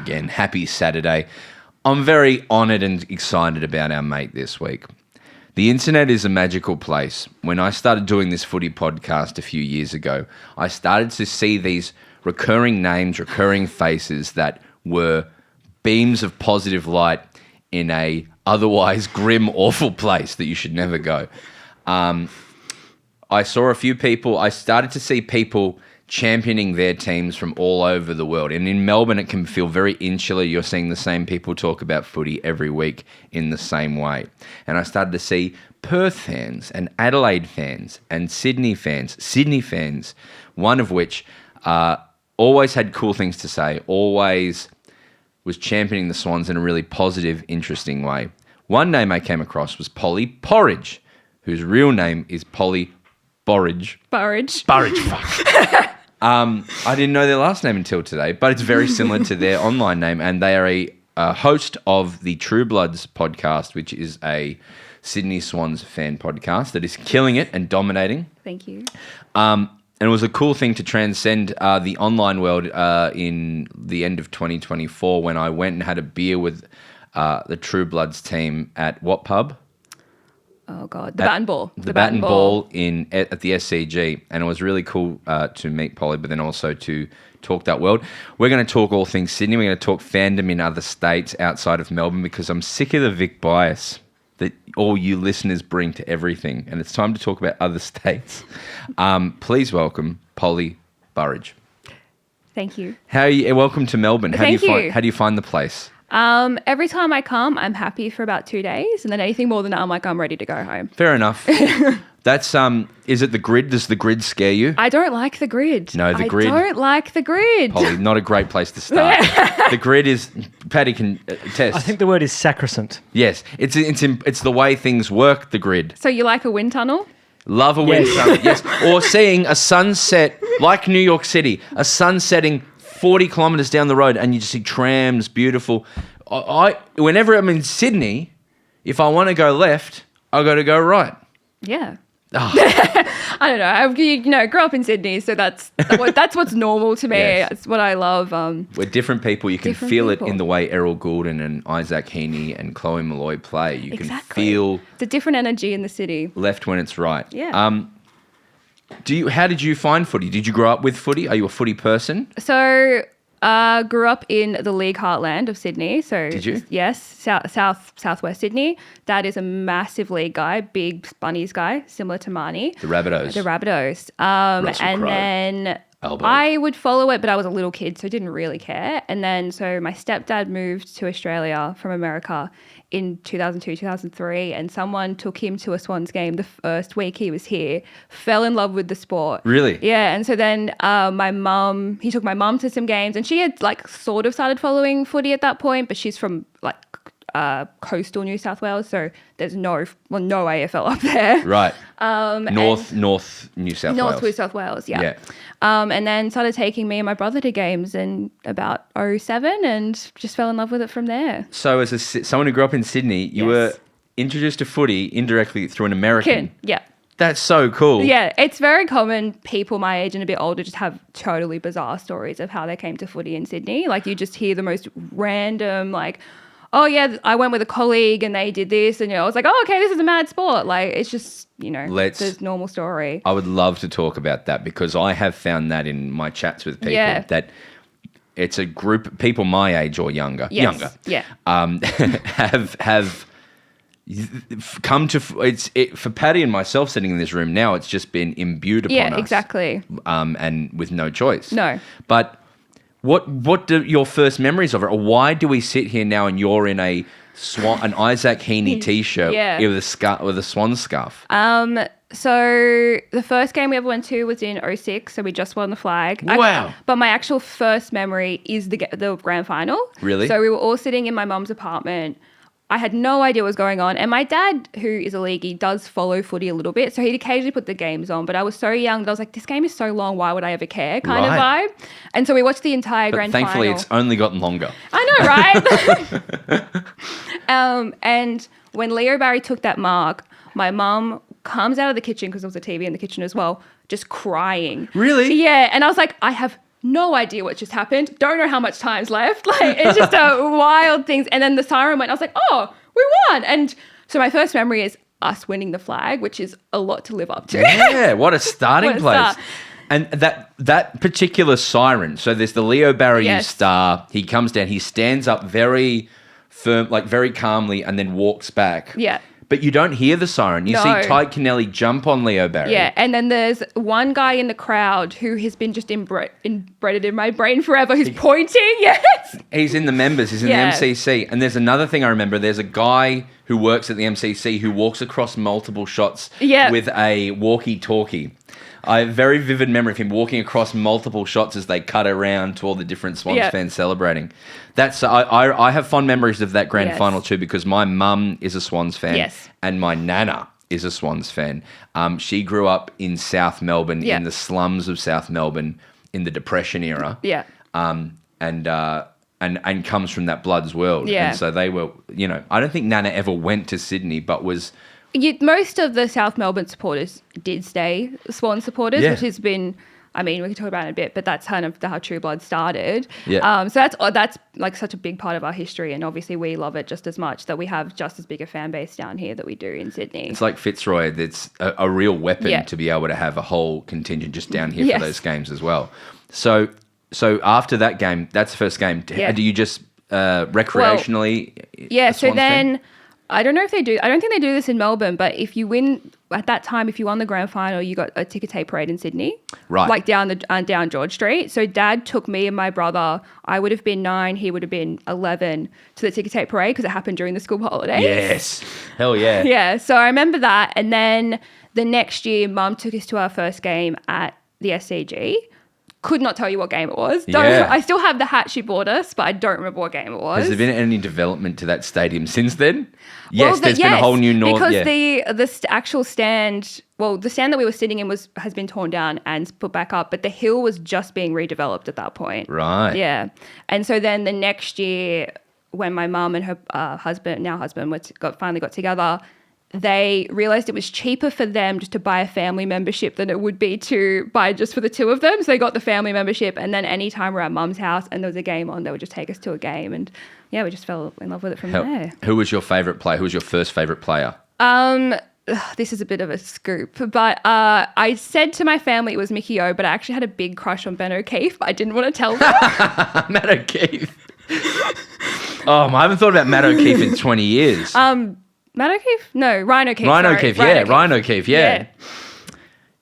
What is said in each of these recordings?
again. Happy Saturday. I'm very honoured and excited about our mate this week. The internet is a magical place. When I started doing this footy podcast a few years ago, I started to see these recurring names, recurring faces that were beams of positive light in a otherwise grim, awful place that you should never go. I saw a few people, I started to see people championing their teams from all over the world. And in Melbourne, it can feel very insular. You're seeing the same people talk about footy every week in the same way. And I started to see Perth fans and Adelaide fans and Sydney fans, one of which always had cool things to say, always was championing the Swans in a really positive, interesting way. One name I came across was Polly Porridge, whose real name is Polly Porridge. Porridge, fuck. I didn't know their last name until today, but it's very similar to their online name, and they are a host of the True Bloods podcast, which is a Sydney Swans fan podcast that is killing it and dominating. Thank you. And it was a cool thing to transcend the online world in the end of 2024 when I went and had a beer with the True Bloods team at what pub? Oh, God. The Bat and Ball. The Bat and Ball at the SCG. And it was really cool to meet Polly, but then also to talk that world. We're going to talk all things Sydney. We're going to talk fandom in other states outside of Melbourne because I'm sick of the Vic bias that all you listeners bring to everything. And it's time to talk about other states. Please welcome Polly Burridge. Thank you. Welcome to Melbourne. How do you find the place? Every time I come, I'm happy for about 2 days, and then anything more than that, I'm like, I'm ready to go home. Fair enough. That's is it the grid? Does the grid scare you? I don't like the grid. No, the grid. I don't like the grid. Polly, not a great place to start. The grid is, Paddy can attest. I think the word is sacrosanct. Yes, it's the way things work. The grid. So you like a wind tunnel? Love a wind tunnel. Yes, or seeing a sunset like New York City, a sun setting 40 kilometres down the road, and you just see trams, beautiful. Whenever I'm in Sydney, if I want to go left, I got to go right. Yeah. Oh. I don't know. I grew up in Sydney, so that's what's normal to me. Yes. It's what I love. We're different people. You can feel it in the way Errol Goulden and Isaac Heaney and Chloe Malloy play. You can feel the different energy in the city. Left when it's right. Yeah. How did you find footy? Did you grow up with footy? Are you a footy person? So, grew up in the League heartland of Sydney. So, did you? Yes, southwest Sydney. Dad is a massive league guy, big bunnies guy, similar to Marnie. The Rabbitohs. Then Albo. I would follow it, but I was a little kid, so I didn't really care. And then, so my stepdad moved to Australia from America in 2002, 2003, and someone took him to a Swans game the first week he was here, fell in love with the sport. Really? Yeah, and so then he took my mum to some games, and she had sort of started following footy at that point, but she's from coastal New South Wales, so there's no AFL up there. Right. North New South Wales. North New South Wales, yeah. And then started taking me and my brother to games in about 2007 and just fell in love with it from there. So as someone who grew up in Sydney, you were introduced to footy indirectly through an American. Yeah. That's so cool. Yeah, it's very common. People my age and a bit older just have totally bizarre stories of how they came to footy in Sydney. Like you just hear the most random oh yeah, I went with a colleague and they did this, and I was like, oh okay, this is a mad sport. Like it's just it's a normal story. I would love to talk about that because I have found that in my chats with people that it's a group of people my age or younger, have come to for Paddy and myself sitting in this room now. It's just been imbued upon us. Yeah, exactly. And with no choice. No, but. What do your first memories of it? Or why do we sit here now and you're in an Isaac Heaney t-shirt with a swan scarf? So the first game we ever went to was in 2006, so we just won the flag. Wow. But my actual first memory is the grand final. Really? So we were all sitting in my mum's apartment. I had no idea what was going on. And my dad, who is a leaguey, does follow footy a little bit. So he'd occasionally put the games on. But I was so young that I was like, this game is so long. Why would I ever care kind of vibe? And so we watched the entire grand final. Thankfully, it's only gotten longer. I know, right? And when Leo Barry took that mark, my mum comes out of the kitchen, because there was a TV in the kitchen as well, just crying. Really? Yeah. And I was like, I have no idea what just happened. Don't know how much time's left. Like, it's just a wild things. And then the siren went. I was like, oh, we won. And so my first memory is us winning the flag, which is a lot to live up to. Yeah, what a starting What a place. start. And that particular siren, so there's the Leo Barrier Yes. star. He comes down, he stands up very firm, like very calmly, and then walks back. Yeah. But you don't hear the siren. You No. see Ty Kennelly jump on Leo Barrier. Yeah, and then there's one guy in the crowd who has been just inbred in my brain forever who's pointing. Yes. He's in the members. He's in Yeah. the MCC. And there's another thing I remember. There's a guy who works at the MCC who walks across multiple shots Yeah. with a walkie-talkie. I have a very vivid memory of him walking across multiple shots as they cut around to all the different Swans Yeah. fans celebrating. That's I have fond memories of that grand Yes. final too, because my mum is a Swans fan Yes. and my nana is a Swans fan. She grew up in South Melbourne, Yeah. in the slums of South Melbourne in the Depression era. Yeah. And comes from that Bloods world. Yeah. And so they were, I don't think Nana ever went to Sydney, but was... Most of the South Melbourne supporters did stay Swan supporters, Yeah. which has been, I mean, we can talk about it in a bit, but that's kind of how True Blood started. Yeah. So that's like such a big part of our history, and obviously we love it just as much, that we have just as big a fan base down here that we do in Sydney. It's like Fitzroy. It's a real weapon Yeah. to be able to have a whole contingent just down here Yes. for those games as well. So after that game, that's the first game. Yeah. Do you just recreationally? Yeah, a so Swans fan? then I don't know if they do. I don't think they do this in Melbourne, but if you win at that time, if you won the grand final, you got a ticker tape parade in Sydney, Right. Like down George Street. So Dad took me and my brother. I would have been 9, he would have been 11 to the ticker tape parade because it happened during the school holidays. Yes. Hell yeah. Yeah. So I remember that, and then the next year, Mum took us to our first game at the SCG. Could not tell you what game it was. Yeah. I still have the hat she bought us, but I don't remember what game it was. Has there been any development to that stadium since then? Yes, Well, there's been a whole new north. because Yeah. the actual stand, the stand that we were sitting in has been torn down and put back up, but the hill was just being redeveloped at that point. Right. Yeah, and so then the next year, when my mum and her husband finally got together, they realized it was cheaper for them just to buy a family membership than it would be to buy just for the two of them. So they got the family membership, and then anytime we're at Mum's house and there was a game on, they would just take us to a game, and yeah, we just fell in love with it from there. Who was your favourite player? Who was your first favourite player? This is a bit of a scoop, but I said to my family it was Mickey O, but I actually had a big crush on Ben O'Keefe, but I didn't want to tell them. Matt O'Keefe. I haven't thought about Matt O'Keefe in 20 years. Matt O'Keefe? No, Ryan O'Keefe. Ryan sorry. O'Keefe, Ryan O'Keefe, yeah.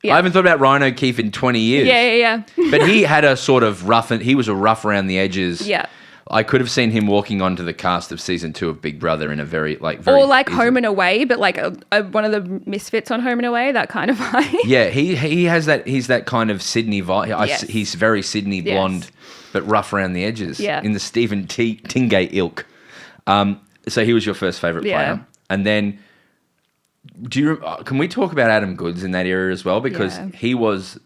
Yeah. I haven't thought about Ryan O'Keefe in 20 years. Yeah. But he had a sort of he was a rough around the edges. Yeah. I could have seen him walking onto the cast of season 2 of Big Brother in a very Or easy- Home and Away, but like one of the misfits on Home and Away, that kind of vibe. Yeah, he has that. He's that kind of Sydney vibe. Yes. He's very Sydney blonde, but rough around the edges. Yeah. In the Stephen Tingay ilk. So he was your first favourite Yeah. player, and then can we talk about Adam Goodes in that era as well, because Yeah. he was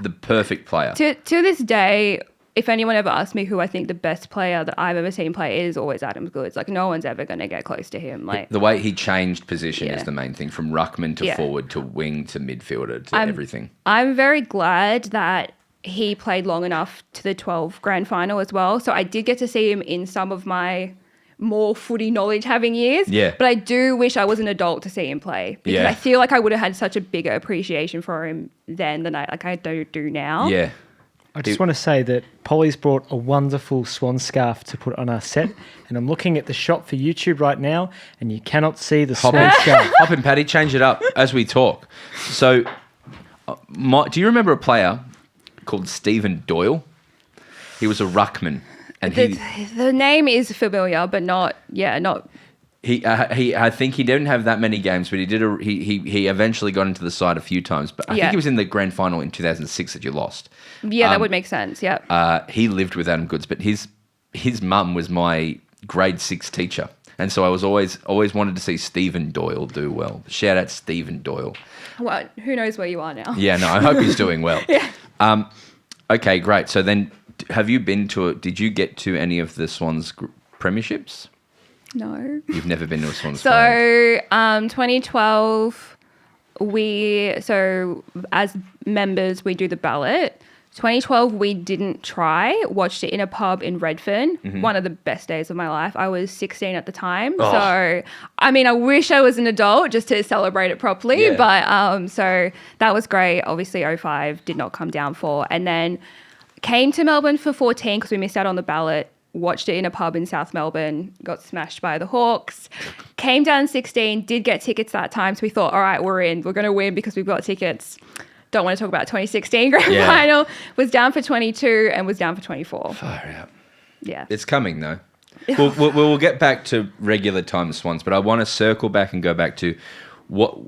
the perfect player. To this day, if anyone ever asks me who I think the best player that I've ever seen play, it is always Adam Goodes. Like, no one's ever going to get close to him. Like, The way he changed position Yeah. is the main thing, from ruckman to Yeah. forward to wing to midfielder to everything. I'm very glad that he played long enough to the 12 grand final as well. So I did get to see him in some of my more footy knowledge having years. Yeah. But I do wish I was an adult to see him play, because Yeah. I feel like I would have had such a bigger appreciation for him then than I do now. Yeah. I just want to say that Polly's brought a wonderful swan scarf to put on our set, and I'm looking at the shot for YouTube right now, and you cannot see the swan scarf. Hop and Paddy, change it up as we talk. So, do you remember a player called Stephen Doyle? He was a ruckman, and The name is familiar, but not. he I think he didn't have that many games, but he eventually got into the side a few times. But I think he was in the grand final in 2006 that you lost. Yeah, that would make sense. Yeah. He lived with Adam Goodes, but his mum was my grade 6 teacher. And so I was always wanted to see Stephen Doyle do well. Shout out Stephen Doyle. Well, who knows where you are now? Yeah, no, I hope he's doing well. Yeah. Okay, great. So then did you get to any of the Swans premierships? No. You've never been to a Swans final? So, 2012, as members, we do the ballot. 2012, we didn't try. Watched it in a pub in Redfern. One of the best days of my life. I was 16 at the time. Oh. So, I mean, I wish I was an adult just to celebrate it properly. Yeah. But so that was great. Obviously, 05 did not come down for. And then came to Melbourne for 14 because we missed out on the ballot. Watched it in a pub in South Melbourne. Got smashed by the Hawks. Came down 16. Did get tickets that time. So we thought, all right, we're in. We're going to win because we've got tickets. Don't want to talk about 2016 grand final. Was down for 22 and was down for 24. Far out. Yeah. It's coming though. We'll get back to regular time Swans, but I want to circle back and go back to what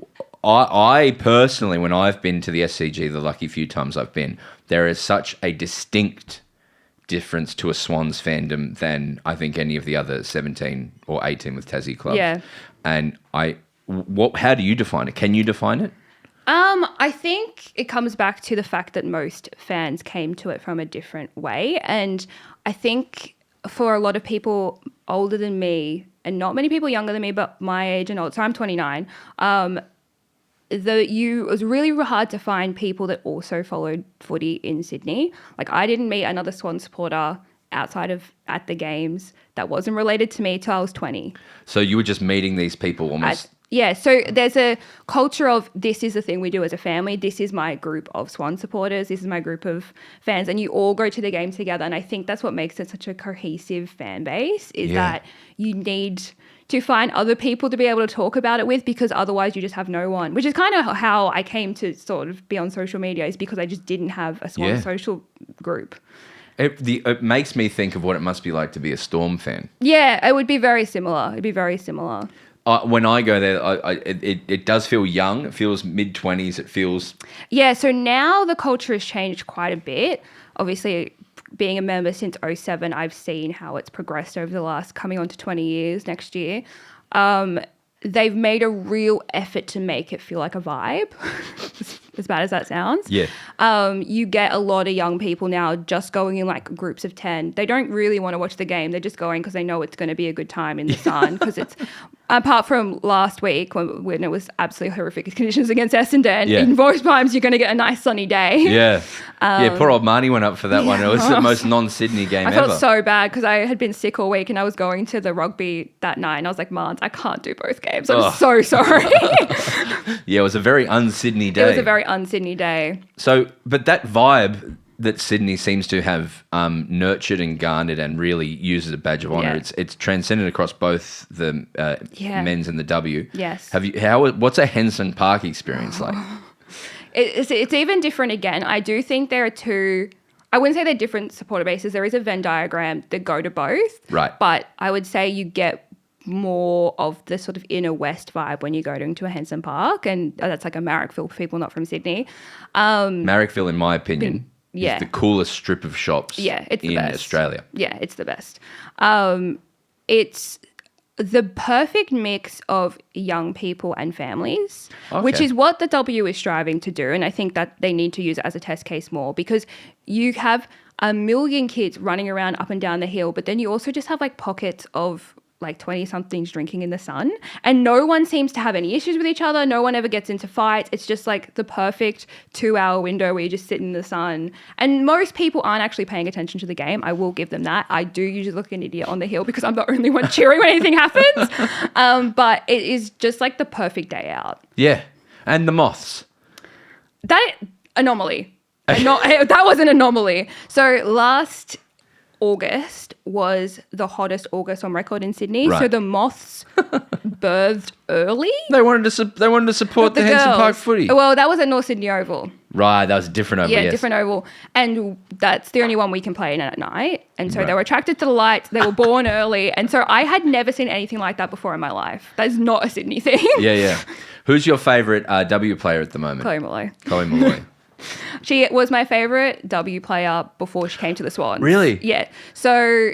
I personally, when I've been to the SCG, the lucky few times I've been, there is such a distinct difference to a Swans fandom than I think any of the other 17 or 18 with Tassie clubs. Yeah. And how do you define it? Can you define it? I think it comes back to the fact that most fans came to it from a different way. And I think for a lot of people older than me, and not many people younger than me, but my age and old, so I'm 29, it was really hard to find people that also followed footy in Sydney. Like, I didn't meet another Swan supporter outside of at the games that wasn't related to me till I was 20. So you were just meeting these people almost... So there's a culture of this is the thing we do as a family. This is my group of Swan supporters. This is my group of fans. And you all go to the game together. And I think that's what makes it such a cohesive fan base is that you need to find other people to be able to talk about it with because otherwise you just have no one, which is kind of how I came to sort of be on social media is because I just didn't have a Swan social group. It makes me think of what it must be like to be a Storm fan. Yeah, it would be very similar. It'd be very similar. When I go there, it does feel young. It feels mid-20s. It feels... Yeah, so now the culture has changed quite a bit. Obviously, being a member since 07, I've seen how it's progressed over the last, coming on to 20 years next year. They've made a real effort to make it feel like a vibe, as bad as that sounds. Yeah. You get a lot of young people now just going in like groups of 10. They don't really want to watch the game. They're just going because they know it's going to be a good time in the sun because it's... Apart from last week when it was absolutely horrific conditions against Essendon, in most times you're going to get a nice sunny day. Yeah. Poor old Marnie went up for that one. It was the most non-Sydney game ever. I felt so bad because I had been sick all week and I was going to the rugby that night and I was like, Mans, I can't do both games. I'm so sorry. Yeah, it was a very un-Sydney day. It was a very un-Sydney day. So, but that vibe that Sydney seems to have nurtured and garnered and really used as a badge of honour. It's transcended across both the men's and the W. Yes. What's a Henson Park experience like? It's even different again. I do think there are two... I wouldn't say they're different supporter bases. There is a Venn diagram that go to both. Right. But I would say you get more of the sort of inner west vibe when you go into a Henson Park. And that's like a Marrickville for people not from Sydney. Marrickville, in my opinion... Yeah. It's the coolest strip of shops it's the in best. Australia. Yeah, it's the best. It's the perfect mix of young people and families, which is what the W is striving to do. And I think that they need to use it as a test case more because you have a million kids running around up and down the hill, but then you also just have like pockets of like 20-somethings drinking in the sun and no one seems to have any issues with each other. No one ever gets into fights. It's just like the perfect 2-hour window where you just sit in the sun. And most people aren't actually paying attention to the game. I will give them that. I do usually look an idiot on the hill because I'm the only one cheering when anything happens. But it is just like the perfect day out. Yeah. And the moths. That anomaly. That was an anomaly. So last August was the hottest August on record in Sydney. Right. So the moths birthed early. They wanted to support the Henson Park footy. Well, that was at North Sydney Oval. Right, that was a different oval. Yeah, different oval. And that's the only one we can play in at night. And so they were attracted to the lights. They were born early. And so I had never seen anything like that before in my life. That is not a Sydney thing. Yeah. Who's your favourite W player at the moment? Chloe Molloy. Chloe Molloy. She was my favourite W player before she came to the Swans. Really? Yeah. So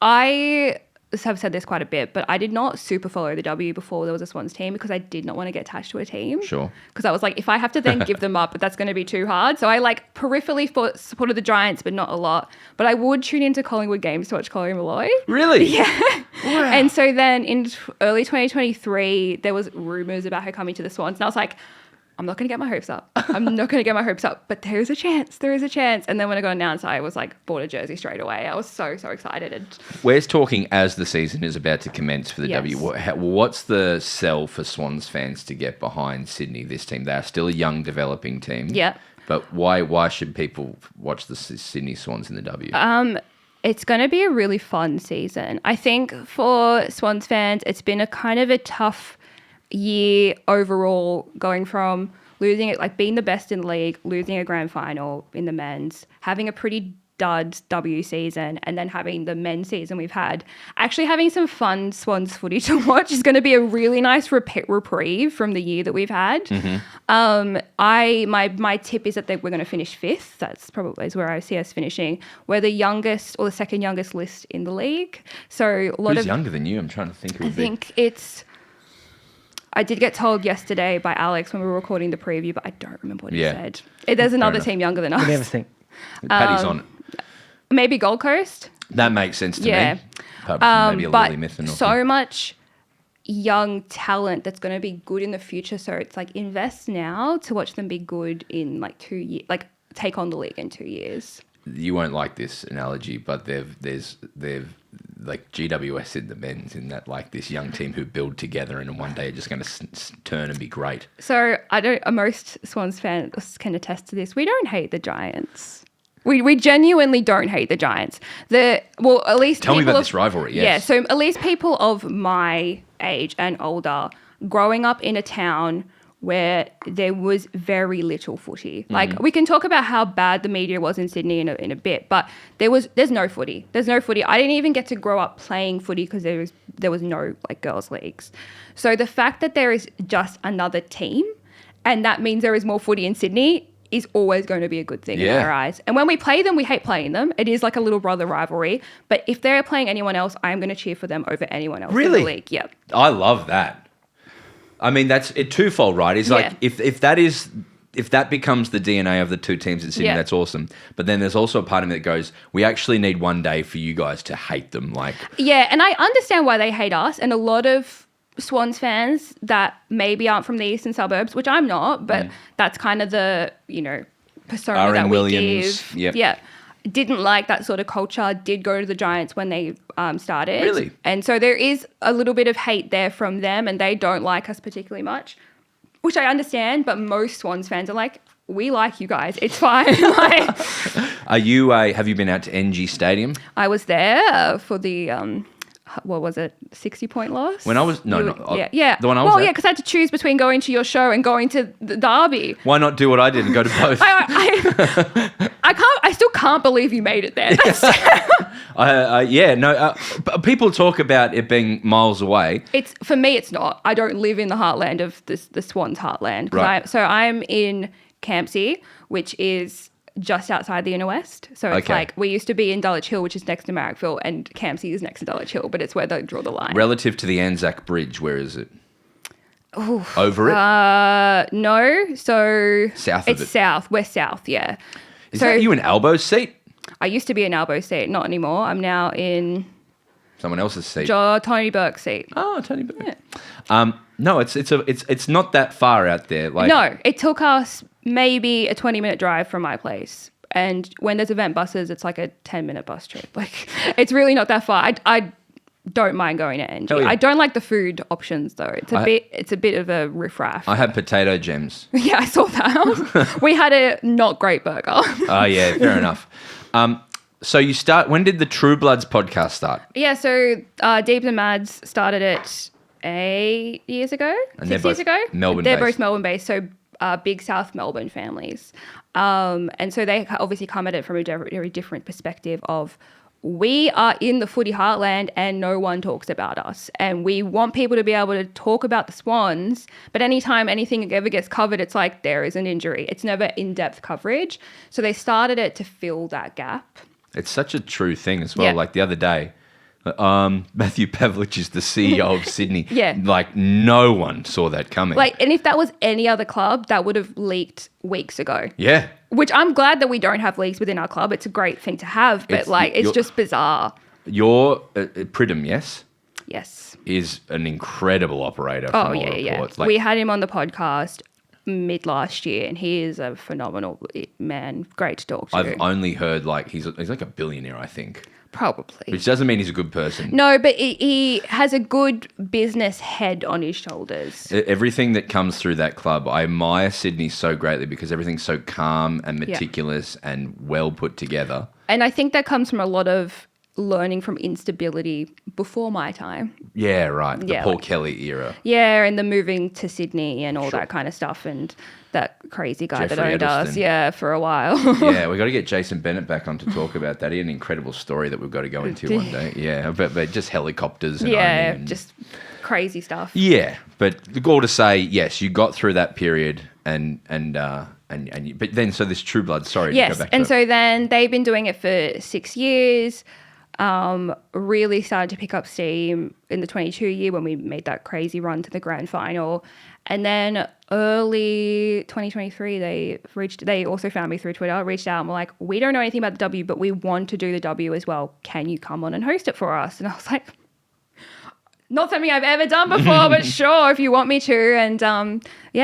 I have said this quite a bit, but I did not super follow the W before there was a Swans team because I did not want to get attached to a team. Sure. Because I was like, if I have to then give them up, that's going to be too hard. So I like peripherally supported the Giants, but not a lot. But I would tune into Collingwood games to watch Chloe Molloy. Really? Yeah. Wow. And so then in early 2023, there was rumours about her coming to the Swans. And I was like, I'm not going to get my hopes up. I'm not going to get my hopes up, but there is a chance. There is a chance. And then when I got announced, I was like, bought a jersey straight away. I was so excited. And We're talking as the season is about to commence for the Yes. W. What's the sell for Swans fans to get behind Sydney, this team? They are still a young, developing team. Yeah. But why should people watch the Sydney Swans in the W? It's going to be a really fun season. I think for Swans fans, it's been a kind of a tough year overall, going from losing it, like being the best in the league, losing a grand final in the men's, having a pretty dud W season, and then having the men's season we've had. Actually having some fun Swans footy to watch is going to be a really nice reprieve from the year that we've had. My tip is that we're going to finish 5th. That's probably is where I see us finishing. We're the youngest or the second youngest list in the league. So a lot Who's of younger than you? I'm trying to think who I would be. think it's. I did get told yesterday by Alex when we were recording the preview, but I don't remember what he said. There's another enough. team younger than You never us. think. Paddy's on it. Maybe Gold Coast. That makes sense to Yeah. me. Apart from maybe a But Lily Myth and so much young talent that's going to be good in the future. So it's like invest now to watch them be good in like 2 years, like take on the league in 2 years. You won't like this analogy, but they've like GWS in the men's, in that like this young team who build together and one day are just going to turn and be great. So most Swans fans can attest to this. We don't hate the Giants. We genuinely don't hate the Giants. At least Tell me people about of- this rivalry. Yeah, Yes. so at least people of my age and older, growing up in a town where there was very little footy. Like, we can talk about how bad the media was in Sydney in a bit, but there's no footy. There's no footy. I didn't even get to grow up playing footy because there was no like girls' leagues. So the fact that there is just another team, and that means there is more footy in Sydney, is always going to be a good thing in Yeah. our eyes. And when we play them, we hate playing them. It is like a little brother rivalry. But if they're playing anyone else, I'm going to cheer for them over anyone else in Really? the league. Yeah. I love that. I mean, that's it twofold, right? It's like Yeah. if that becomes the DNA of the two teams in Sydney, Yeah. that's awesome. But then there's also a part of me that goes, we actually need one day for you guys to hate them. Like, Yeah, and I understand why they hate us. And a lot of Swans fans that maybe aren't from the eastern suburbs, which I'm not, but that's kind of the, persona R.N. that we Williams, give. yep. Yeah. Didn't like that sort of culture, did go to the Giants when they started. Really? And so there is a little bit of hate there from them, and they don't like us particularly much, which I understand, but most Swans fans are like, we like you guys. It's fine. Like, have you been out to NG Stadium? I was there for the, what was it, 60-point loss? When I was, no, yeah. the one I was at? Yeah, because I had to choose between going to your show and going to the derby. Why not do what I did and go to both? I still can't believe you made it there. People talk about it being miles away. For me, it's not. I don't live in the heartland of the Swans heartland. Right. So I'm in Campsie, which is just outside the inner west. So it's Okay. like we used to be in Dulwich Hill, which is next to Marrickville, and Campsie is next to Dulwich Hill, but it's where they draw the line. Relative to the Anzac Bridge, where is it? Over it? No. So South of it's it. south. We're south, yeah. Is so that you an elbow seat? I used to be an elbow seat, not anymore. I'm now in Someone else's seat. Tony Burke's seat. Oh, Tony Burke. No, it's not that far out there. Like, No, it took us maybe a 20-minute drive from my place. And when there's event buses, it's like a 10-minute bus trip. Like, it's really not that far. I don't mind going to NG. Hell yeah. I don't like the food options though. It's a bit of a riffraff. I had potato gems. Yeah, I saw that. We had a not great burger. Oh yeah, fair enough. So when did the True Bloods podcast start? Yeah, so Deebs and Mads started it 8 years ago, And 6 they're years both ago. Melbourne They're based. both Melbourne based, so big South Melbourne families. And so they obviously come at it from a very different perspective of, we are in the footy heartland and no one talks about us. And we want people to be able to talk about the Swans, but anytime anything ever gets covered, it's like there is an injury. It's never in-depth coverage. So they started it to fill that gap. It's such a true thing as well. Yeah. Like the other day, Matthew Pavlich is the CEO of Sydney. Yeah. Like no one saw that coming. And if that was any other club, that would have leaked weeks ago. Yeah. Which I'm glad that we don't have leagues within our club. It's a great thing to have, but it's just bizarre. Your Pridham, yes, Yes. is an incredible operator. Oh, from all yeah. reports. Like, We had him on the podcast. mid last year, and he is a phenomenal man. Great to talk to. I've only heard like he's like a billionaire, I think. Probably. Which doesn't mean he's a good person. No, but he has a good business head on his shoulders. Everything that comes through that club, I admire Sydney so greatly because everything's so calm and meticulous and well put together. And I think that comes from a lot of learning from instability before my time. Yeah, right. The Yeah, Paul like- Kelly era. Yeah, and the moving to Sydney and all that kind of stuff, and that crazy guy that Jeffrey owned us, Edelston. for a while. Yeah, we got to get Jason Bennett back on to talk about that. He had an incredible story that we've got to go into one day. Yeah, but just helicopters and owning and just crazy stuff. yeah. But the goal to say, yes, you got through that period and but then so this True Blood, sorry, to Yes, go back and to so then they've been doing it for 6 years. Really started to pick up steam in the 22 year when we made that crazy run to the grand final. And then early 2023, they also found me through Twitter, reached out and were like, we don't know anything about the W, but we want to do the W as well. Can you come on and host it for us? And I was like, not something I've ever done before, but sure, if you want me to. And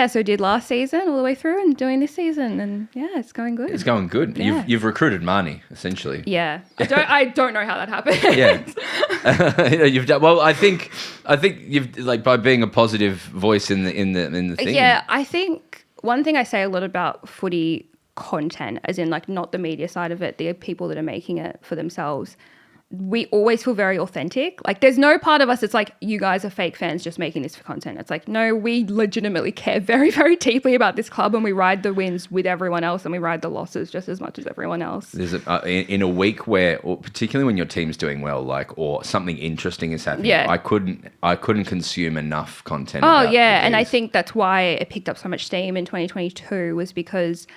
so did last season all the way through and doing this season. And yeah, it's going good. it's going good. Yeah. You've recruited Marnie, essentially. Yeah. I don't know how that happened. Yeah. You've done well. I think you've like by being a positive voice in the thing. Yeah, I think one thing I say a lot about footy content, as in like not the media side of it, the people that are making it for themselves, we always feel very authentic. Like there's no part of us that's like, you guys are fake fans just making this for content. It's like, no, we legitimately care very, very deeply about this club, and we ride the wins with everyone else and we ride the losses just as much as everyone else. There's in a week where, or particularly when your team's doing well, like or something interesting is happening. Yeah. I couldn't consume enough content. Oh about yeah, the and I Bees. think that's why it picked up so much steam in 2022 was because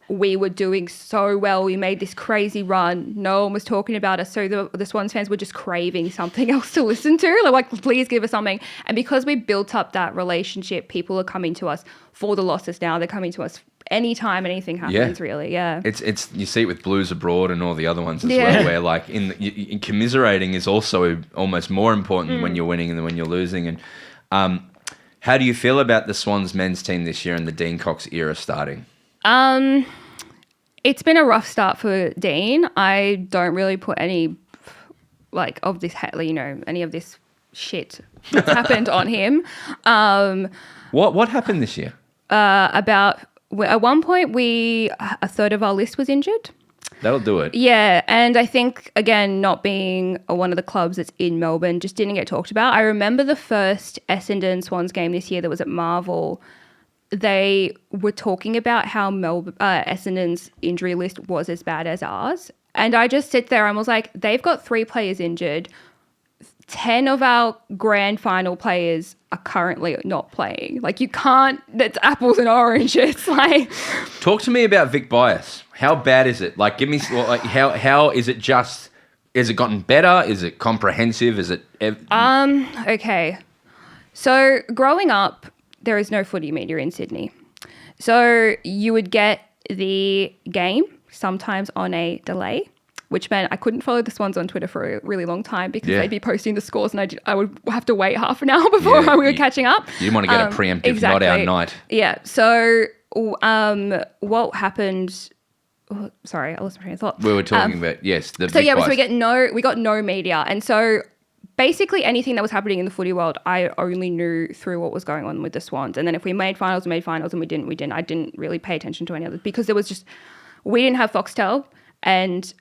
we were doing so well. We made this crazy run. No one was talking about us. So the Swans fans were just craving something else to listen to. Like, please give us something. And because we built up that relationship, people are coming to us for the losses now. They're coming to us anytime anything happens, really. Yeah. It's you see it with Blues Abroad and all the other ones as well, where like in commiserating is also almost more important when you're winning than when you're losing. And how do you feel about the Swans men's team this year and the Dean Cox era starting? It's been a rough start for Dean. I don't really put any of this, any of this shit that's happened on him. What happened this year? At one point, a third of our list was injured. That'll do it. Yeah, and I think, again, not being one of the clubs that's in Melbourne just didn't get talked about. I remember the first Essendon Swans game this year that was at Marvel. They were talking about how Essendon's injury list was as bad as ours. And I just sit there and was like, they've got 3 players injured. 10 of our grand final players are currently not playing. Like, you can't, that's apples and oranges. Like, talk to me about Vic Bias. How bad is it? Like, give me, like, how is it just, has it gotten better? Is it comprehensive? Is it... Okay. So, growing up, there is no footy media in Sydney. So you would get the game sometimes on a delay, which meant I couldn't follow the Swans on Twitter for a really long time because they'd be posting the scores and I would have to wait half an hour before we were catching up. You didn't want to get a preemptive, not our night. Yeah. So what happened... Oh, sorry, I lost my train of thought. We were talking about, yes. So we got no media. And so... basically anything that was happening in the footy world, I only knew through what was going on with the Swans. And then if we made finals, we made finals, and we didn't. I didn't really pay attention to any others because there was just, we didn't have Foxtel, and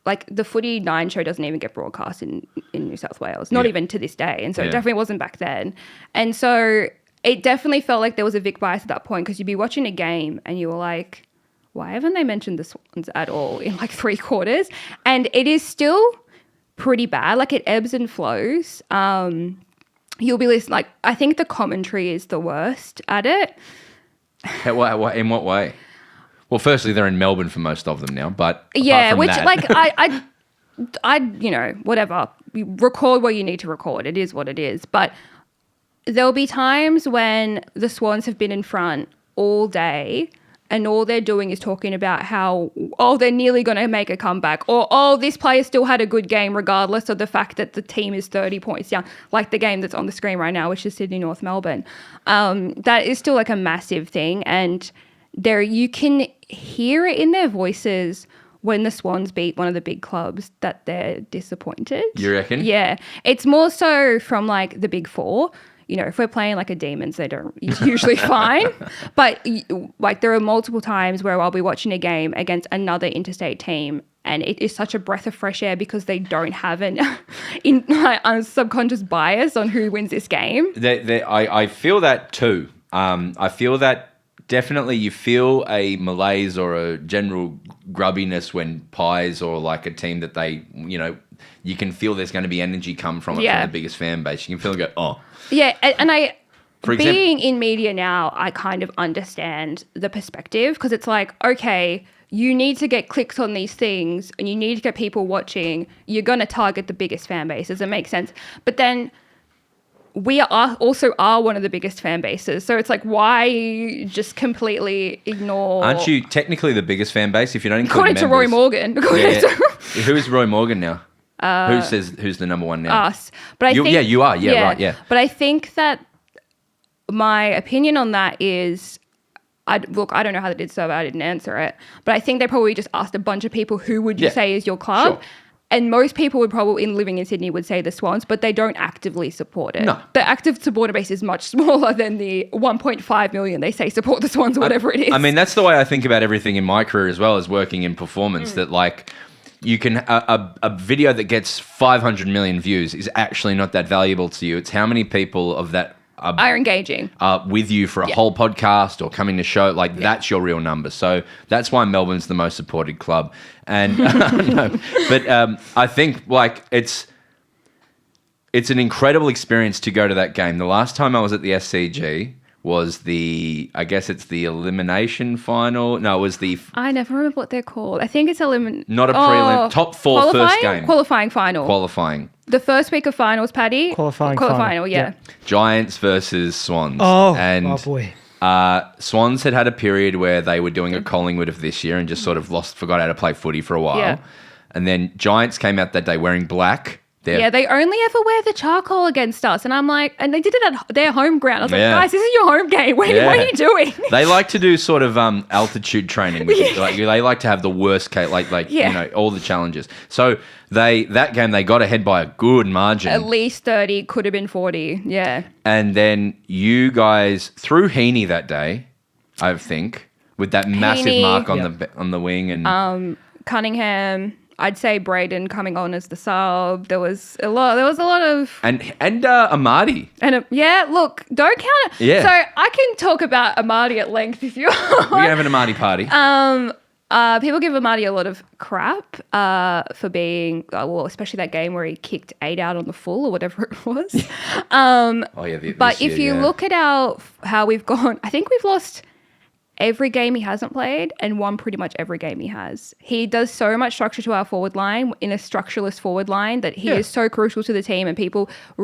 like the Footy 9 show doesn't even get broadcast in New South Wales, not even to this day. And so it definitely wasn't back then. And so it definitely felt like there was a Vic bias at that point because you'd be watching a game and you were like, why haven't they mentioned the Swans at all in like 3 quarters? And it is still pretty bad. Like, it ebbs and flows. You'll be listening. Like, I think the commentary is the worst at it. In what way? Well, firstly, they're in Melbourne for most of them now, but yeah, which that, like I whatever. You record what you need to record. It is what it is. But there'll be times when the Swans have been in front all day and all they're doing is talking about how, oh, they're nearly going to make a comeback, or, oh, this player still had a good game regardless of the fact that the team is 30 points down, like the game that's on the screen right now, which is Sydney North Melbourne. That is still like a massive thing, and you can hear it in their voices when the Swans beat one of the big clubs that they're disappointed. You reckon? Yeah. It's more so from like the big four. You know, if we're playing like a Demons, it's usually fine. But like there are multiple times where I'll be watching a game against another interstate team, and it is such a breath of fresh air because they don't have a subconscious bias on who wins this game. I feel that too. I feel that definitely you feel a malaise or a general grubbiness when Pies or like a team that they, you know, you can feel there's going to be energy come from it from the biggest fan base. You can feel it go, oh. Yeah, and being in media now, I kind of understand the perspective because it's like, okay, you need to get clicks on these things and you need to get people watching. You're going to target the biggest fan bases. It makes sense. But then we also are one of the biggest fan bases. So it's like, why just completely ignore... Aren't you technically the biggest fan base if you don't include members? According to Roy Morgan. Who is Roy Morgan now? Who's the number one now? Us. But you are. Yeah, right, yeah. But I think that my opinion on that is... I don't know how they did so, I didn't answer it. But I think they probably just asked a bunch of people, who would you say is your club? Sure. And most people would probably, living in Sydney, would say the Swans, but they don't actively support it. No. The active supporter base is much smaller than the 1.5 million they say support the Swans or whatever it is. I mean, that's the way I think about everything in my career as well as working in performance, that like you can, a video that gets 500 million views is actually not that valuable to you. It's how many people of that are engaging with you for a whole podcast or coming to show, like that's your real number. So that's why Melbourne's the most supported club. And I think like it's an incredible experience to go to that game. The last time I was at the SCG was I guess it's the elimination final. No, it was I never remember what they're called. I think it's not a prelim, top four qualifying? First game. Qualifying final. Qualifying. The first week of finals, Paddy. Qualifying final, yeah. Giants versus Swans. Oh boy. Swans had a period where they were doing a Collingwood of this year and just sort of forgot how to play footy for a while. Yeah. And then Giants came out that day wearing black. They only ever wear the charcoal against us. And I'm like, and they did it at their home ground. I was like, guys, this is your home game. What are you doing? They like to do sort of altitude training. Which is like, they like to have the worst case, you know, all the challenges. So that game, they got ahead by a good margin. At least 30, could have been 40. Yeah. And then you guys, through Heaney that day, I think, with that massive mark on the wing. And Cunningham... I'd say Broden coming on as the sub. There was a lot of... And Amadi. And look, don't count it. Yeah. So I can talk about Amadi at length if you want. We have an Amadi party. People give Amadi a lot of crap for being, especially that game where he kicked 8 out on the full or whatever it was. But if you look at how we've gone, I think we've lost every game he hasn't played and won pretty much every game he has. He does so much structure to our forward line in a structureless forward line that he is so crucial to the team, and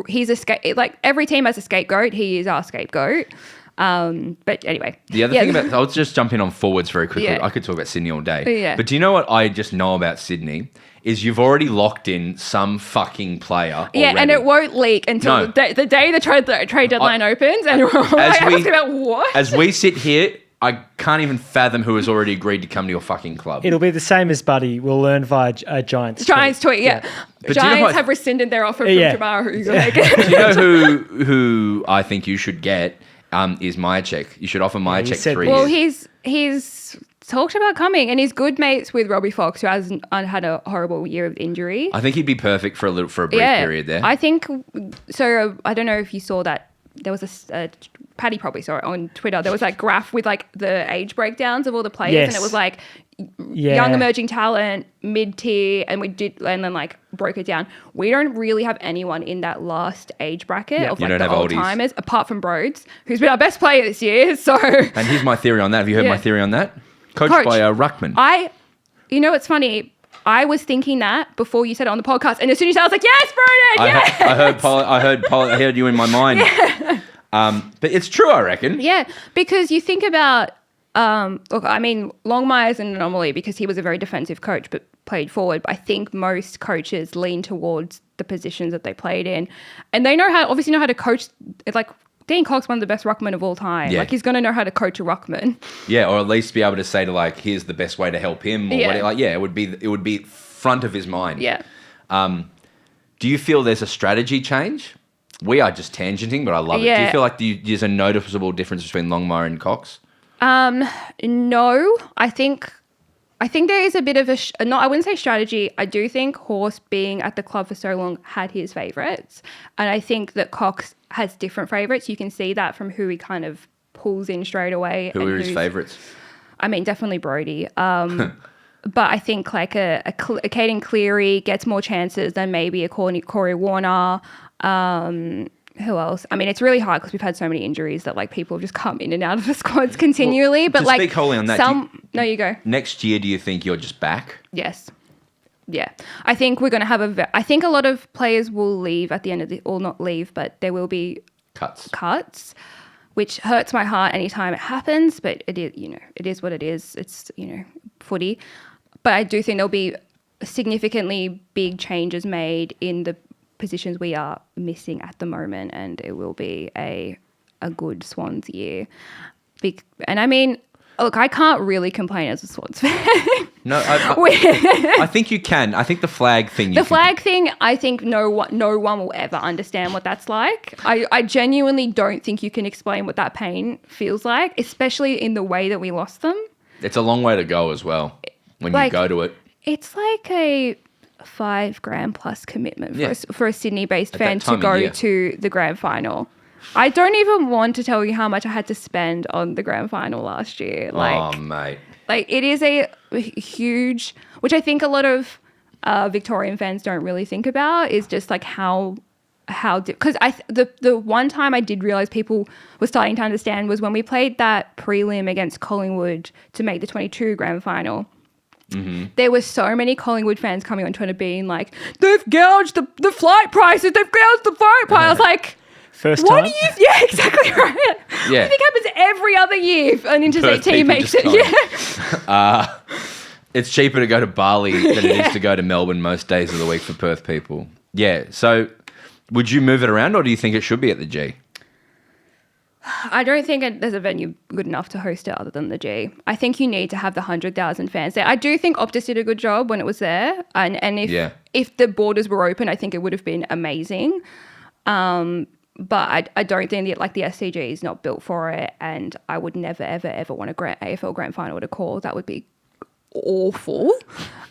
he's like every team has a scapegoat. He is our scapegoat. But anyway. The other thing I'll just jump in on forwards very quickly. I could talk about Sydney all day. Yeah. But do you know what I just know about Sydney? Is you've already locked in some fucking player already. Yeah, and it won't leak until the day the trade deadline opens, and we're asking about what? As we sit here, I can't even fathom who has already agreed to come to your fucking club. It'll be the same as Buddy. We'll learn via a Giants tweet, yeah. Giants have rescinded their offer from tomorrow. Do you know who I think you should get is Myercheck. You should offer Myercheck 3 years. Well, he's talked about coming, and he's good mates with Robbie Fox, who has had a horrible year of injury. I think he'd be perfect for a brief period there. I think so. I don't know if you saw that. There was Paddy probably saw it on Twitter. There was that graph with like the age breakdowns of all the players, and it was like young emerging talent, mid-tier, and then like broke it down. We don't really have anyone in that last age bracket of like the old timers, apart from Broden, who's been our best player this year. So, and here's my theory on that. Have you heard my theory on that? Coached by Ruckman. You know, it's funny. I was thinking that before you said it on the podcast, and as soon as I was like, "Yes, Broden, yes!" I heard you in my mind. Yeah. But it's true, I reckon. Yeah, because you think about Look, I mean, Longmire's an anomaly because he was a very defensive coach but played forward. But I think most coaches lean towards the positions that they played in. And they obviously know how to coach. It's like Dean Cox, one of the best ruckmen of all time. Yeah. Like, he's going to know how to coach a ruckman. Yeah, or at least be able to say to, like, here's the best way to help him. Or Yeah. it would be front of his mind. Yeah. Do you feel there's a strategy change? We are just tangenting, but I love it. Do you Yeah. feel like there's a noticeable difference between Longmire and Cox? No, I think there is a bit of I wouldn't say strategy. I do think Horse, being at the club for so long, had his favourites. And I think that Cox has different favourites. You can see that from who he kind of pulls in straight away. Who are his favourites? I mean, definitely Brody. But I think like a Caden Cleary gets more chances than maybe a Corey Warner. Who else? I mean, it's really hard because we've had so many injuries that like people have just come in and out of the squads continually. Well, but to like, speak wholly on that, no, you go. Next year, do you think you're just back? Yes. Yeah. I think we're going to have I think a lot of players will leave at the end of or not leave, but there will be cuts, which hurts my heart anytime it happens. But it is, it is what it is. It's, footy. But I do think there'll be significantly big changes made in the positions we are missing at the moment, and it will be a good Swans year. And I mean, look, I can't really complain as a Swans fan. No, I think you can. I think the flag thing. I think no one will ever understand what that's like. I genuinely don't think you can explain what that pain feels like, especially in the way that we lost them. It's a long way to go as well when you go to it. It's like a $5,000 plus commitment for a Sydney-based fan to go to the grand final. I don't even want to tell you how much I had to spend on the grand final last year. Oh, mate. Like, it is a huge, which I think a lot of Victorian fans don't really think about, is just like how because the one time I did realize people were starting to understand was when we played that prelim against Collingwood to make the 22 grand final. Mm-hmm. There were so many Collingwood fans coming on Twitter being like, they've gouged the flight prices, they've gouged the flight price. I was like, first time? Yeah, exactly right. Yeah. I think it happens every other year if an interstate team makes it. Yeah. It's cheaper to go to Bali than it is to go to Melbourne most days of the week for Perth people. Yeah. So would you move it around, or do you think it should be at the G? I don't think there's a venue good enough to host it other than the G. I think you need to have the 100,000 fans there. I do think Optus did a good job when it was there. And if the borders were open, I think it would have been amazing. But I don't think the SCG is not built for it. And I would never, ever, ever want a AFL Grand Final to call. That would be awful.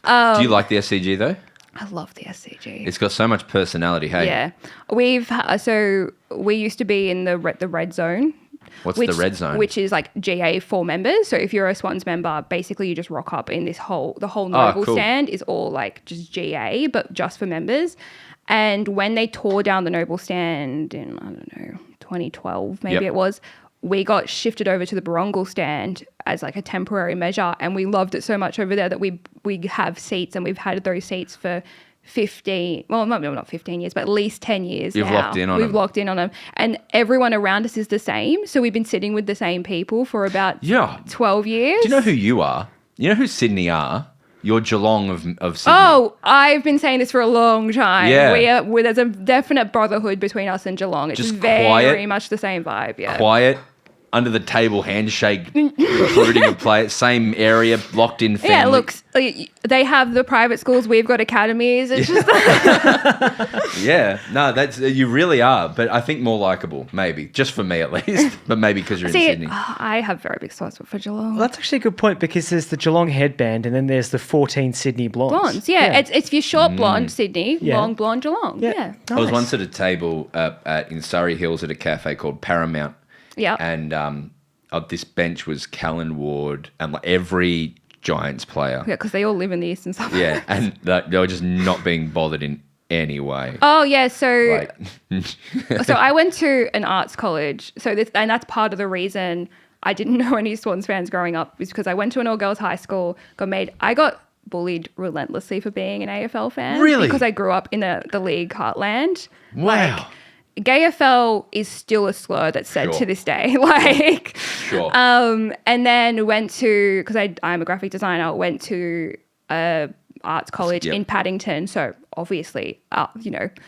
Do you like the SCG though? I love the SCG. It's got so much personality, hey? Yeah. We used to be in the red zone. What's the red zone? Which is like GA for members. So if you're a Swans member, basically you just rock up in the whole Noble stand is all like just GA, but just for members. And when they tore down the Noble stand in, I don't know, 2012 maybe it was, we got shifted over to the Barongal stand as like a temporary measure, and we loved it so much over there that we have seats, and we've had those seats for 15, well, not 15 years, but at least 10 years You've now. We've locked in on them. And everyone around us is the same. So we've been sitting with the same people for about 12 years. Do you know who you are? You know who Sydney are? You're Geelong of Sydney. Oh, I've been saying this for a long time. Yeah. There's a definite brotherhood between us and Geelong. It's just very much the same vibe, yeah. Quiet, under the table handshake, recruiting a player, same area, locked in family. Yeah, look, they have the private schools, we've got academies. It's just Yeah, no, you really are, but I think more likable, maybe, just for me at least, but maybe because you're in Sydney. I have very big spots for Geelong. Well, that's actually a good point, because there's the Geelong headband and then there's the 14 Sydney blondes. Yeah. It's your short blonde Sydney, long blonde Geelong. Yeah. Nice. I was once at a table in Surrey Hills at a cafe called Paramount. Yeah. And this bench was Callan Ward and like every Giants player. Yeah, because they all live in the eastern suburbs. Yeah, and they were just not being bothered in any way. Oh, yeah, so I went to an arts college, and that's part of the reason I didn't know any Swans fans growing up, is because I went to an all-girls high school, I got bullied relentlessly for being an AFL fan. Really? Because I grew up in the league heartland. Wow. GayFL is still a slur that's said to this day. Sure. And then went to, because I'm a graphic designer, went to arts college in Paddington. So obviously,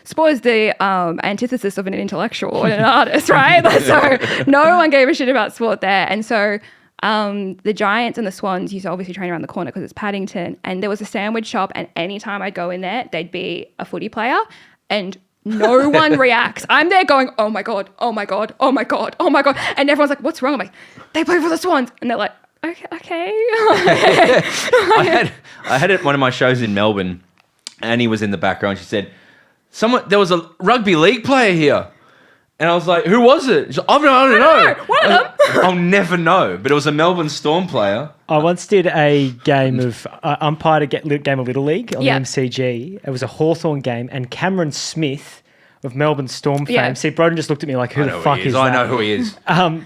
sport is the antithesis of an intellectual and an artist, right? So no one gave a shit about sport there. And so the Giants and the Swans used to obviously train around the corner because it's Paddington. And there was a sandwich shop, and anytime I'd go in there, there'd be a footy player, and no one reacts. I'm there going, oh my God, oh my God, oh my God, oh my God. And everyone's like, what's wrong? I'm like, they play for the Swans. And they're like, okay. I had it at one of my shows in Melbourne. Annie was in the background. She said, there was a rugby league player here. And I was like, who was it? She's like, I don't know. One of them. I'll never know. But it was a Melbourne Storm player. I once did a game of umpired a game of Little League on the Yeah. MCG. It was a Hawthorn game, and Cameron Smith of Melbourne Storm fame. Yeah. See, Broden just looked at me like, who the fuck is that? I know who he is.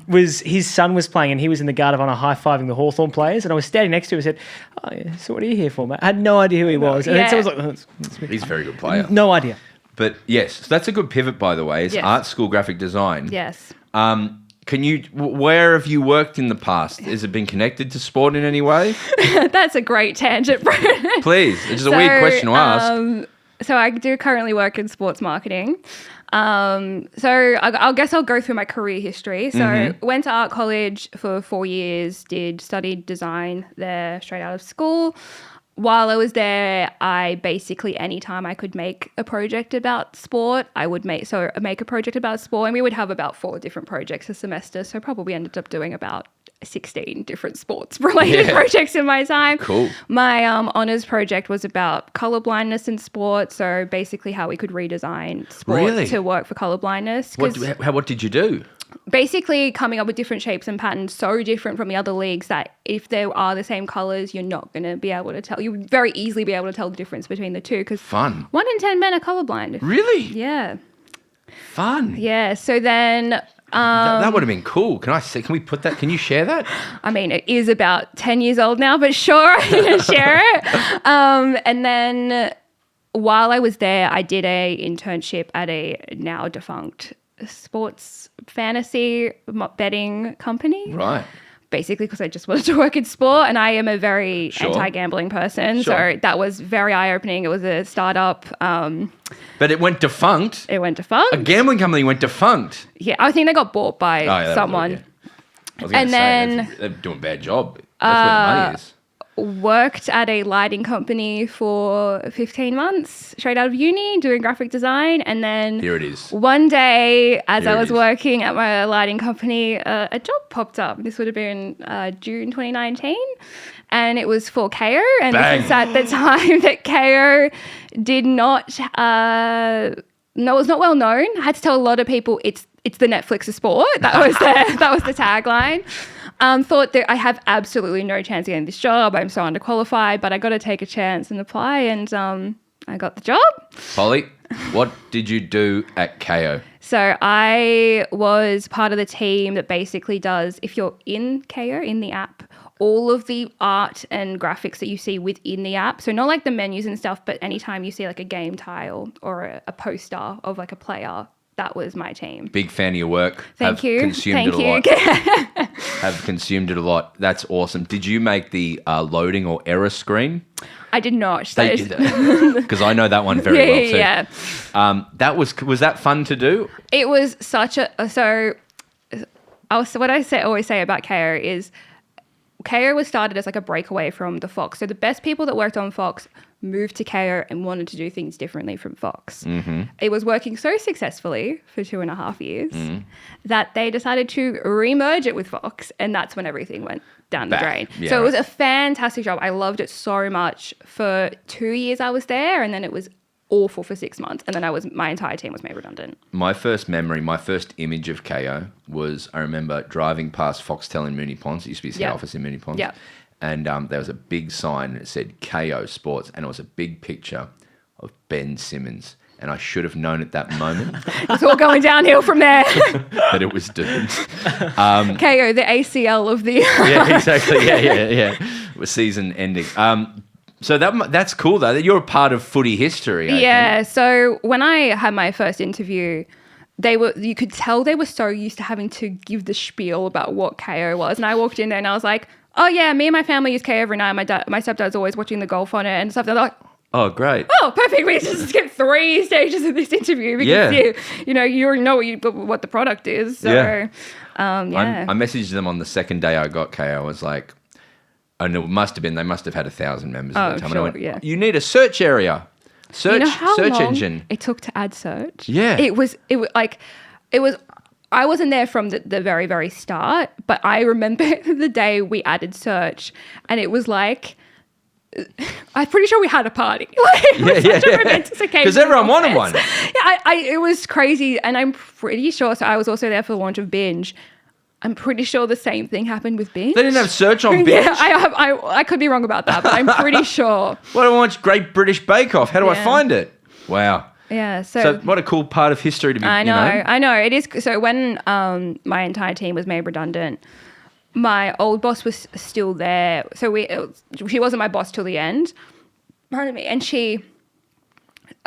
Was his son was playing, and he was in the Guard of Honour high-fiving the Hawthorn players, and I was standing next to him and said, oh, yeah, so what are you here for, mate? I had no idea who he was. And then someone was like, oh, it's Smith. He's a very good player. No idea. But yes, so that's a good pivot, by the way, is Yes. art school graphic design. Yes. Where have you worked in the past? Has it been connected to sport in any way? That's a great tangent, Broden. Please. It's just a weird question to ask. So I do currently work in sports marketing. So I guess I'll go through my career history. So went to art college for 4 years, studied design there straight out of school. While I was there, I basically, anytime I could make a project about sport, I would make a project about sport. And we would have about 4 different projects a semester. So probably ended up doing about 16 different sports-related projects in my time. Cool. My honours project was about colour blindness in sport. So basically how we could redesign sport to work for colour blindness. What did you do? Basically coming up with different shapes and patterns so different from the other leagues that if there are the same colours, you're not going to be able to tell. You would very easily be able to tell the difference between the two because 1 in 10 men are colourblind. Really? Yeah. Fun. Yeah. So then... that would have been cool. Can we put that? Can you share that? I mean, it is about 10 years old now, but sure, I can share it. And then while I was there, I did a internship at a now defunct sports fantasy betting company. Right. Basically because I just wanted to work in sport and I am a very anti-gambling person. Sure. So that was very eye-opening. It was a startup. But it went defunct. It went defunct. A gambling company went defunct. Yeah, I think they got bought by someone. I was going to say, they're doing a bad job. That's where the money is. Worked at a lighting company for 15 months straight out of uni doing graphic design, and then here it is. One day as I was working at my lighting company, a job popped up. This would have been June 2019 and it was for Kayo, and this was at the time that Kayo did not was not well known. I had to tell a lot of people it's the Netflix of sport. That was the tagline. Thought that I have absolutely no chance of getting this job. I'm so underqualified, but I got to take a chance and apply, and I got the job. Polly, what did you do at Kayo? So I was part of the team that basically does, if you're in Kayo, in the app, all of the art and graphics that you see within the app. So not like the menus and stuff, but anytime you see like a game tile or a poster of like a player, that was my team. Big fan of your work. Thank you. Consumed it a lot. That's awesome. Did you make the loading or error screen? I did not. Because I know that one very well too. Yeah. Was that fun to do? It was such a... So what I always say about Kayo is Kayo was started as like a breakaway from the Fox. So the best people that worked on Fox moved to Kayo and wanted to do things differently from Fox. Mm-hmm. It was working so successfully for 2.5 years that they decided to re-merge it with Fox, and that's when everything went down the drain. Yeah, so it was a fantastic job. I loved it so much. For 2 years I was there, and then it was awful for 6 months, and then my entire team was made redundant. My first memory, my first image of Kayo was, I remember driving past Foxtel in Moonee Ponds. It used to be his head office in Moonee Ponds. Yeah. And there was a big sign that said Kayo Sports, and it was a big picture of Ben Simmons. And I should have known at that moment. It's all going downhill from there. That it was doomed. Kayo, the ACL of the... Yeah, exactly. Yeah. It was season ending. So that's cool, though, that you're a part of footy history. I think. So when I had my first interview, you could tell they were so used to having to give the spiel about what Kayo was. And I walked in there and I was like, oh yeah, me and my family use Kayo every night. My stepdad's always watching the golf on it and stuff. They're like, Oh, great. oh, perfect. We just skip 3 stages of this interview because you already know what the product is. So, Yeah. yeah. I messaged them on the second day I got Kayo. I was like, and they must have had 1,000 members at the time. Sure, and I went, yeah. you need a search area. Search long engine. it took to add search? Yeah. It was I wasn't there from the very, very start, but I remember the day we added search and it was like, I'm pretty sure we had a party. Such a momentous occasion. Because everyone wanted one. Yeah, it was crazy. And I'm pretty sure, so I was also there for the launch of Binge. I'm pretty sure the same thing happened with Binge. They didn't have search on Binge? Yeah, I could be wrong about that, but I'm pretty sure. Well, I watch Great British Bake Off. How do I find it? Wow. Yeah, So what a cool part of history to be, I know. It is. So when my entire team was made redundant, my old boss was still there. So she wasn't my boss till the end. Pardon me. And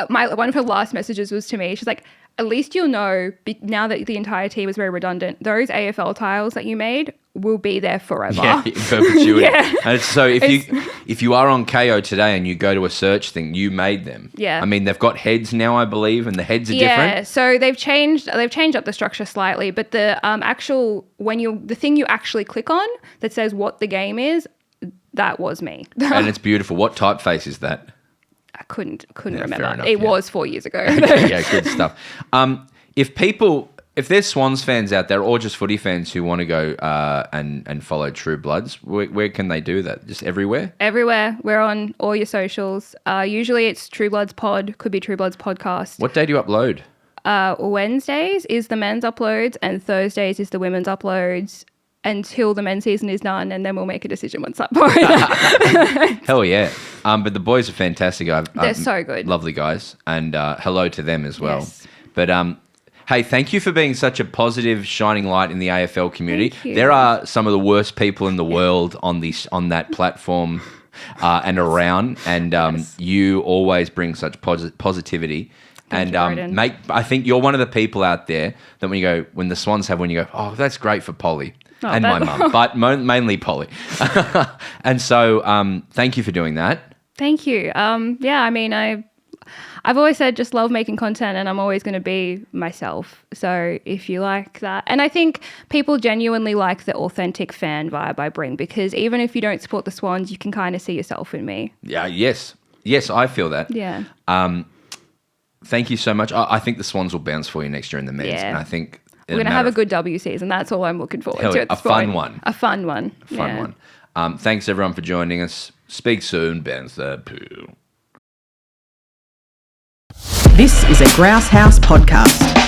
one of her last messages was to me. She's like, at least you'll know now that the entire team is very redundant, those AFL tiles that you made will be there forever. Yeah, in perpetuity. Yeah. And so if you are on Kayo today and you go to a search thing, you made them. Yeah. I mean, they've got heads now, I believe, and the heads are different. Yeah, so they've changed up the structure slightly, but the the thing you actually click on that says what the game is, that was me. And it's beautiful. What typeface is that? I couldn't fair remember. enough, It was 4 years ago. Yeah, good stuff. If there's Swans fans out there or just footy fans who want to go and follow True Bloods, where can they do that? Just everywhere? Everywhere. We're on all your socials. Usually it's True Bloods Pod, could be True Bloods Podcast. What day do you upload? Wednesdays is the men's uploads and Thursdays is the women's uploads until the men's season is done, and then we'll make a decision once that point. Hell yeah. But the boys are fantastic. They're so good. Lovely guys. And hello to them as well. Yes. But hey, thank you for being such a positive, shining light in the AFL community. Thank you. There are some of the worst people in the world on that platform and around, and you always bring such positivity. Thank you, Broden. I think you're one of the people out there that when the Swans have one, you go, oh, that's great for Polly. And my mum, but mainly Polly. And so thank you for doing that. Thank you. Yeah, I mean, I've always said just love making content and I'm always going to be myself. So if you like that, and I think people genuinely like the authentic fan vibe I bring, because even if you don't support the Swans, you can kind of see yourself in me. Yeah, yes, I feel that. Yeah. Thank you so much. I think the Swans will bounce for you next year in the men's. Yeah. And I think we're going to have a good W season. That's all I'm looking forward to. A fun one. A fun one. Fun one. Thanks everyone for joining us. Speak soon, bounce the poo. This is a Grouse House podcast.